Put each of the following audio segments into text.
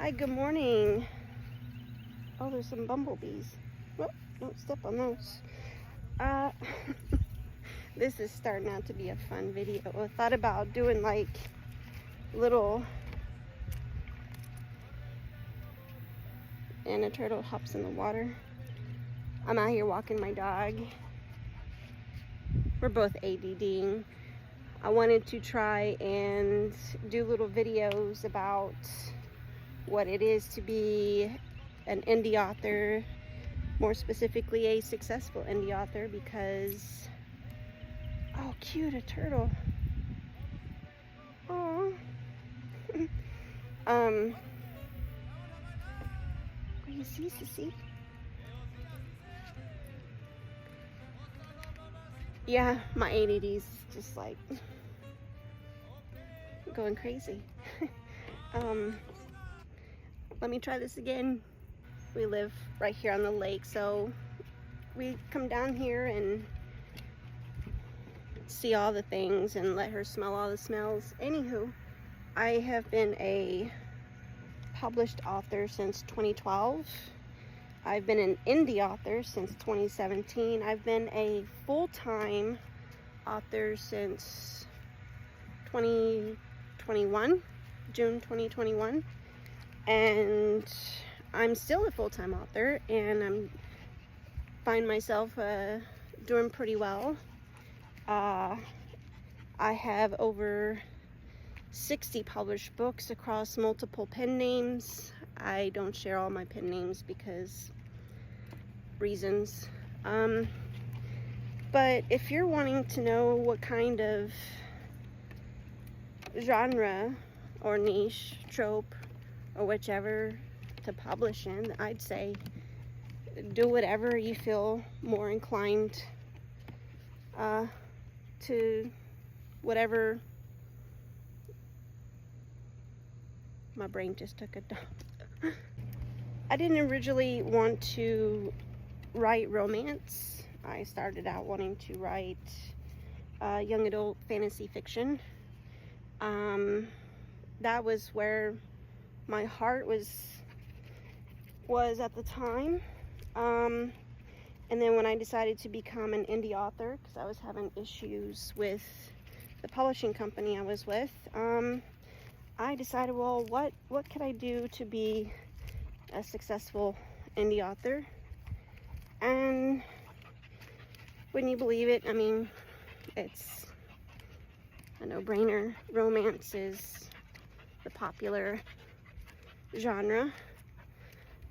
Hi, good morning. Oh, there's some bumblebees. Oh, don't step on those. This is starting out to be a fun video. I thought about doing like little and a turtle hops in the water. I'm out here walking my dog. We're both ADDing. I wanted to try and do little videos about what it is to be an indie author, more specifically a successful indie author, because oh, cute, a turtle. Oh. What do you see, sissy? Yeah, my ADD's just like going crazy. Let me try this again. We live right here on the lake, so we come down here and see all the things and let her smell all the smells. Anywho, I have been a published author since 2012. I've been an indie author since 2017. I've been a full-time author since 2021, June 2021. And I'm still a full-time author, and I find myself doing pretty well. I have over 60 published books across multiple pen names. I don't share all my pen names because reasons. But if you're wanting to know what kind of genre or niche, trope, or whichever to publish in, I'd say do whatever you feel more inclined to, whatever. My brain just took a dump. I didn't originally want to write romance. I started out wanting to write young adult fantasy fiction. That was where my heart was at the time. And then when I decided to become an indie author, because I was having issues with the publishing company I was with, I decided, well, what could I do to be a successful indie author? And wouldn't you believe it, I mean, it's a no-brainer. Romance is the popular genre,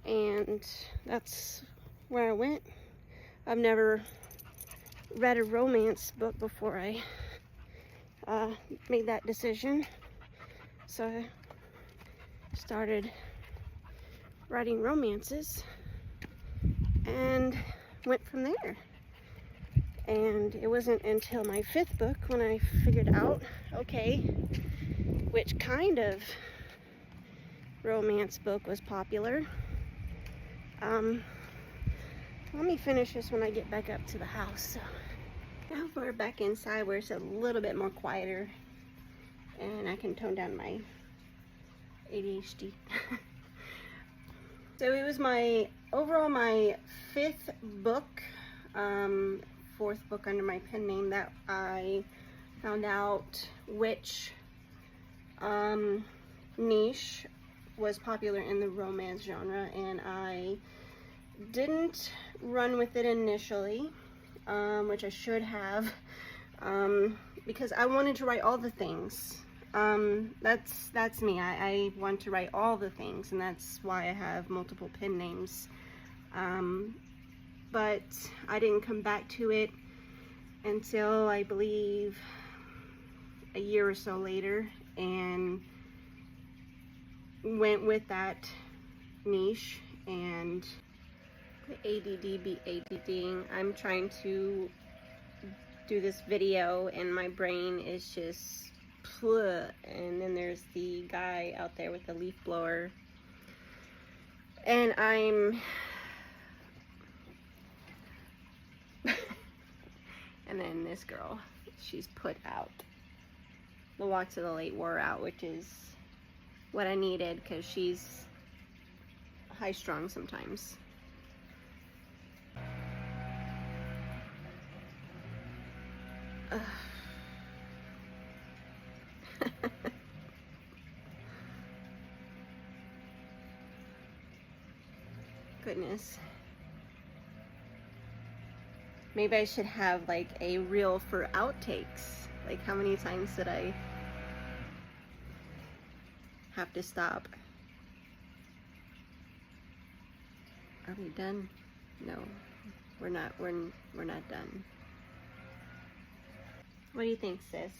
and that's where I went. I've never read a romance book before I made that decision, so I started writing romances and went from there. And it wasn't until my 5th book when I figured out, okay, which kind of romance book was popular. Let me finish this when I get back up to the house. So now we're back inside where it's a little bit more quieter and I can tone down my ADHD. So it was my 5th book, 4th book under my pen name, that I found out which niche was popular in the romance genre, and I didn't run with it initially, which I should have, because I wanted to write all the things. That's me. I want to write all the things, and that's why I have multiple pen names. But I didn't come back to it until I believe a year or so later, and went with that niche. And the ADD be ADDing. I'm trying to do this video and my brain is just and then there's the guy out there with the leaf blower, and I'm and then this girl, she's put out. The walk to the lake wore out, which is what I needed, because she's high-strung sometimes. Goodness. Maybe I should have like a reel for outtakes. Like, how many times did I have to stop? Are we done? No, we're not. We're not done. What do you think, sis?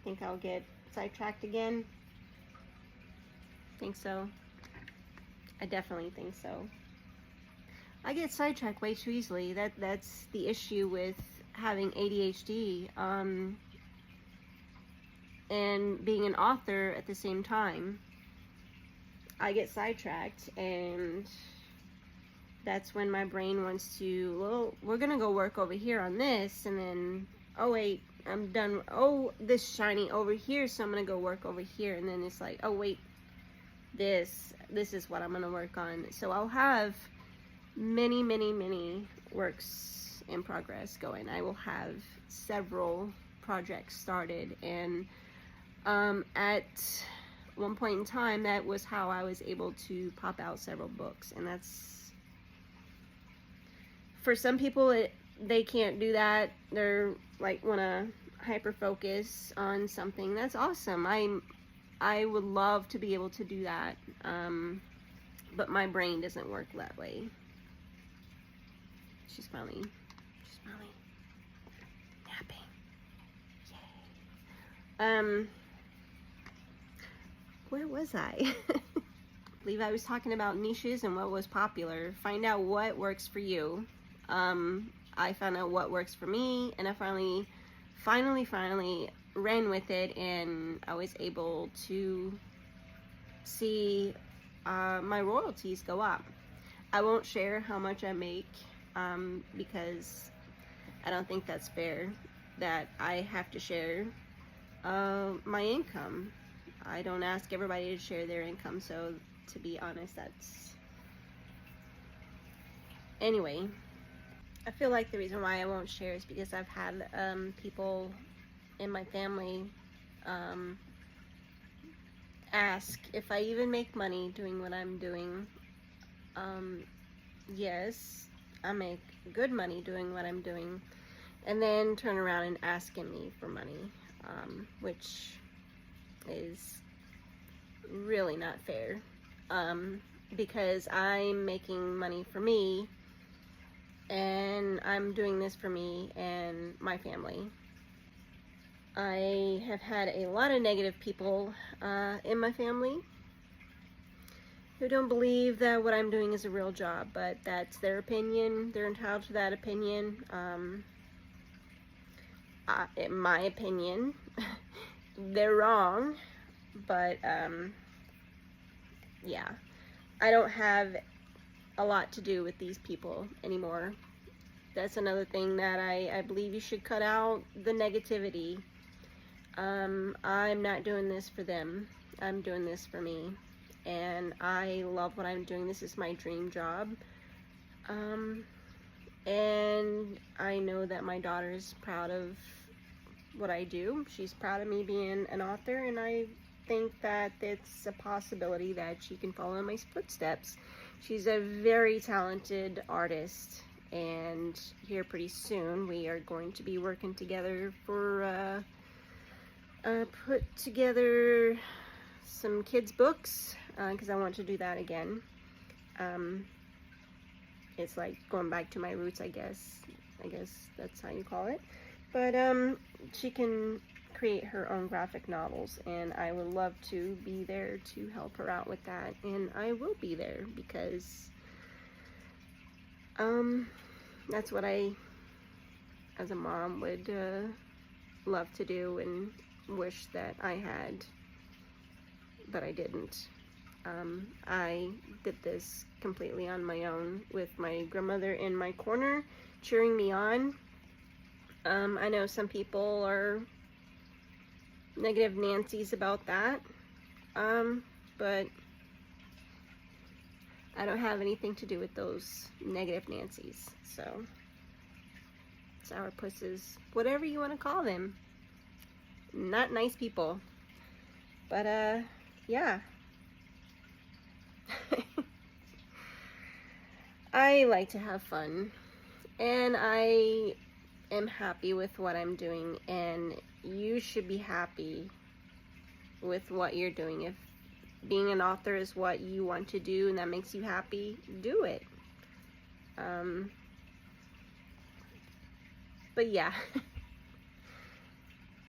Think I'll get sidetracked again? Think so? I definitely think so. I get sidetracked way too easily. That's the issue with having ADHD and being an author at the same time. I get sidetracked, and that's when my brain wants to, well, we're gonna go work over here on this, and then, oh wait, I'm done. Oh, this shiny over here, so I'm gonna go work over here, and then it's like, oh wait, this is what I'm gonna work on. So I'll have many works in progress going. I will have several projects started, and at one point in time, that was how I was able to pop out several books. And that's, for some people, they can't do that. They're like, want to hyper focus on something. That's awesome. I would love to be able to do that, but my brain doesn't work that way. She's finally napping. Yay. Where was I? I believe I was talking about niches and what was popular. Find out what works for you. I found out what works for me, and I finally ran with it, and I was able to see my royalties go up. I won't share how much I make because I don't think that's fair that I have to share my income. I don't ask everybody to share their income, so to be honest, that's... Anyway, I feel like the reason why I won't share is because I've had people in my family ask if I even make money doing what I'm doing. Yes, I make good money doing what I'm doing, and then turn around and asking me for money, which is really not fair, because I'm making money for me, and I'm doing this for me and my family. I have had a lot of negative people in my family who don't believe that what I'm doing is a real job, but that's their opinion. They're entitled to that opinion. In my opinion, they're wrong, but yeah, I don't have a lot to do with these people anymore. That's another thing that I believe you should cut out, the negativity. I'm not doing this for them. I'm doing this for me, and I love what I'm doing. This is my dream job, and I know that my daughter's proud of what I do. She's proud of me being an author, and I think that it's a possibility that she can follow in my footsteps. She's a very talented artist, and here pretty soon we are going to be working together for put together some kids books, because I want to do that again. It's like going back to my roots, I guess that's how you call it. But she can create her own graphic novels, and I would love to be there to help her out with that, and I will be there because that's what I, as a mom, would love to do and wish that I had, but I didn't. I did this completely on my own with my grandmother in my corner cheering me on. I know some people are negative Nancy's about that. But I don't have anything to do with those negative Nancys, so sourpusses, whatever you want to call them. Not nice people. But yeah. I like to have fun, and I am happy with what I'm doing, and you should be happy with what you're doing. If being an author is what you want to do and that makes you happy, do it. But yeah,